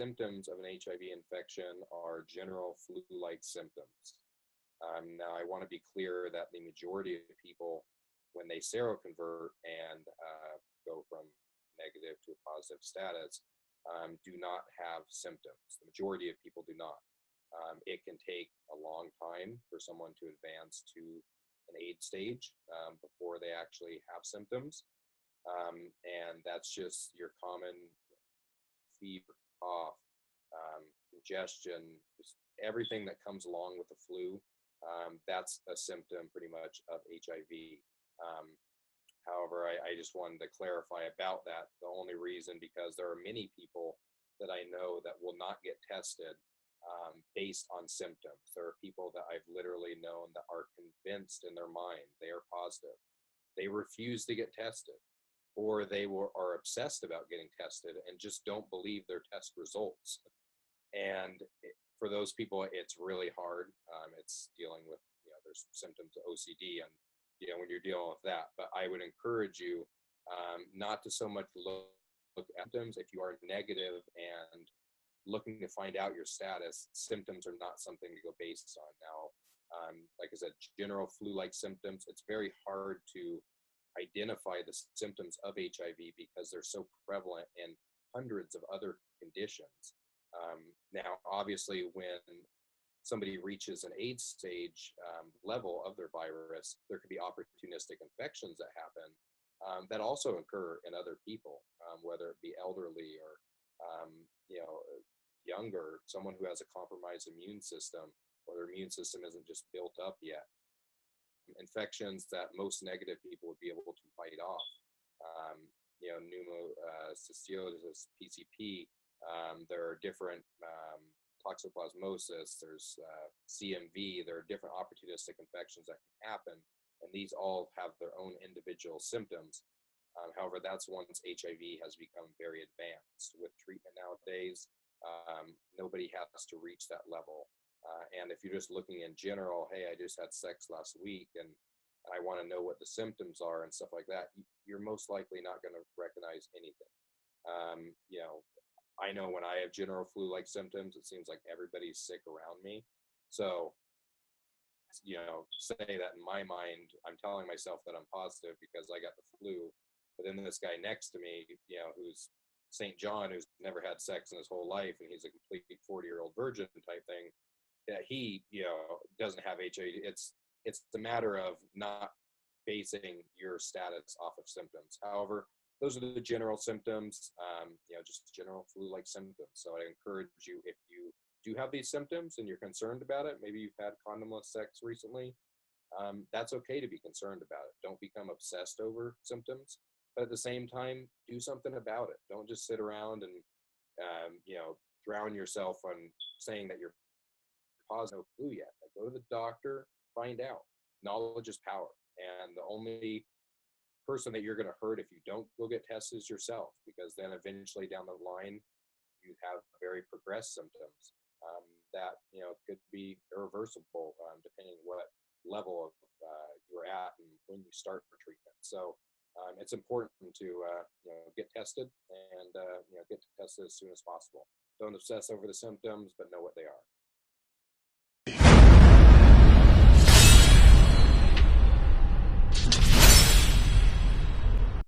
symptoms of an HIV infection are general flu-like symptoms. Now, I want to be clear that the majority of people, when they seroconvert and go from negative to a positive status, do not have symptoms. The majority of people do not. It can take a long time for someone to advance to an AIDS stage before they actually have symptoms. And that's just your common fever, cough, congestion, just everything that comes along with the flu. That's a symptom pretty much of HIV. However, I just wanted to clarify about that. The only reason, because there are many people that I know that will not get tested based on symptoms. There are people that I've literally known that are convinced in their mind they are positive. They refuse to get tested, or they are obsessed about getting tested and just don't believe their test results. And for those people, it's really hard. It's dealing with, there's symptoms of OCD and, when you're dealing with that. But I would encourage you not to so much look at symptoms. If you are negative and looking to find out your status, symptoms are not something to go based on. Now, like I said, general flu-like symptoms, it's very hard to identify the symptoms of HIV because they're so prevalent in hundreds of other conditions. Now, obviously, when somebody reaches an AIDS stage level of their virus, there could be opportunistic infections that happen that also occur in other people, whether it be elderly or younger, someone who has a compromised immune system, or their immune system isn't just built up yet. Infections that most negative people would be able to fight off. Pneumocystiosis, PCP. There are different toxoplasmosis. There's CMV. There are different opportunistic infections that can happen, and these all have their own individual symptoms. However, that's once HIV has become very advanced. With treatment nowadays, nobody has to reach that level. And if you're just looking in general, hey, I just had sex last week and I want to know what the symptoms are and stuff like that, you're most likely not going to recognize anything. I know when I have general flu-like symptoms, it seems like everybody's sick around me. So, say that in my mind, I'm telling myself that I'm positive because I got the flu. But then this guy next to me, who's St. John, who's never had sex in his whole life, and he's a complete 40-year-old virgin type thing, that he, doesn't have HIV. It's the matter of not basing your status off of symptoms. However, those are the general symptoms, just general flu-like symptoms. So I encourage you, if you do have these symptoms and you're concerned about it, maybe you've had condomless sex recently, that's okay to be concerned about it. Don't become obsessed over symptoms, but at the same time, do something about it. Don't just sit around and, drown yourself on saying that you're positive flu yet. Go to the doctor, find out. Knowledge is power. And the only person that you're going to hurt if you don't go get tested is yourself, because then eventually down the line, you have very progressed symptoms that, could be irreversible depending what level of you're at and when you start for treatment. So it's important to, get tested and, get tested as soon as possible. Don't obsess over the symptoms, but know what they are.